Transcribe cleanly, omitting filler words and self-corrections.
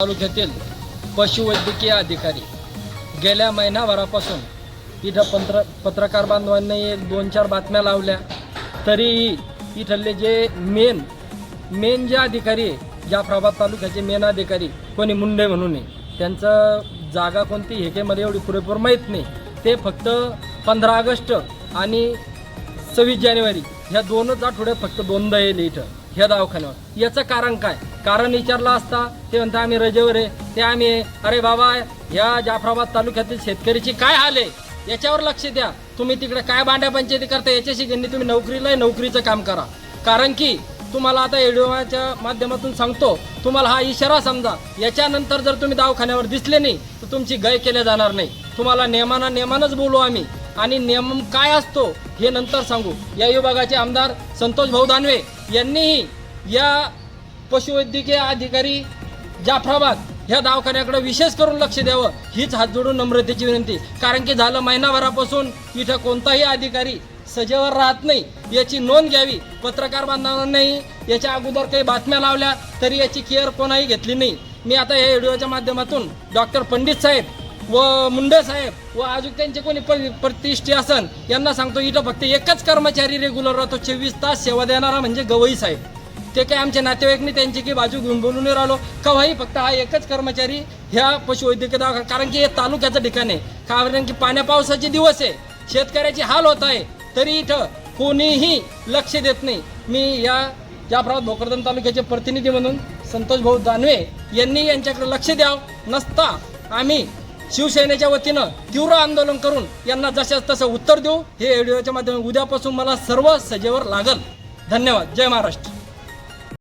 तालुक्यातील पशुवैद्यकीय अधिकारी गेल्या महिनाभरापासून इथं पत्रकार बांधवांनी 2-4 बातम्या लावल्या, तरी इथले जे मेन जे अधिकारी आहे, जाफराबाद तालुक्याचे मेन अधिकारी कोणी मुंडे म्हणून आहे, त्यांचं जागा कोणती हे काही मला एवढी पुरेपूर माहीत नाही. ते फक्त 15 ऑगस्ट आणि 26 जानेवारी ह्या 2च आठवड्यात फक्त 2दा येईल इथं ह्या दवाखान्यावर. याचं कारण काय? कारण विचारलं असता ते म्हणता आम्ही रजेवर आहे, ते आम्ही अरे बाबा ह्या जाफराबाद तालुक्यातील शेतकरीची काय हाल आहे याच्यावर लक्ष द्या. तुम्ही तिकडे काय बांड्या पंचायती करता याच्याशी त्यांनी तुम्ही नोकरीचं काम करा. कारण की तुम्हाला आता व्हिडिओच्या माध्यमातून सांगतो, तुम्हाला हा इशारा समजा, याच्यानंतर जर तुम्ही दवाखान्यावर दिसले नाही तर तुमची गय केल्या जाणार नाही. तुम्हाला नेमानंच बोलू आम्ही, आणि नियम काय असतो हे नंतर सांगू. या विभागाचे आमदार संतोष भाऊ दानवे यांनीही या पशुवैद्यकीय अधिकारी जाफराबाद ह्या दवाखान्याकडे विशेष करून लक्ष द्यावं, हीच हात जोडून नम्रतेची विनंती. कारण की झालं महिनाभरापासून इथं कोणताही अधिकारी सजेवर राहत नाही, याची नोंद घ्यावी. पत्रकार बांधवांनाही याच्या अगोदर काही बातम्या लावल्या तरी याची केअर कोणाही घेतली नाही. मी आता या व्हिडिओच्या माध्यमातून डॉक्टर पंडित साहेब व मुंडे साहेब व अजून त्यांचे कोणी प्रतिष्ठी असन यांना सांगतो, इथं फक्त एकच कर्मचारी रेग्युलर राहतो, 24 तास सेवा देणारा, म्हणजे गवई साहेब. ते काही आमच्या नातेवाईकनी त्यांची की बाजू घेऊन बोलून राहिलो कवाही, फक्त हा एकच कर्मचारी ह्या पशुवैद्यकीय दवाखाना. कारण की हे तालुक्याचं ठिकाण आहे, कारण की पाण्या पावसाचे दिवस आहे, शेतकऱ्याची हाल होत आहे, तरी इथं कोणीही लक्ष देत नाही. मी या जाफराबाद भोकरदन तालुक्याचे प्रतिनिधी म्हणून संतोष भाऊ दानवे यांनी यांच्याकडे लक्ष द्यावं, नसता आम्ही शिवसेनेच्या वतीनं तीव्र आंदोलन करून यांना जशाच तसं उत्तर देऊ. हे व्हिडिओच्या माध्यमातून उद्यापासून मला सर्व सजेवर लागल. धन्यवाद. जय महाराष्ट्र.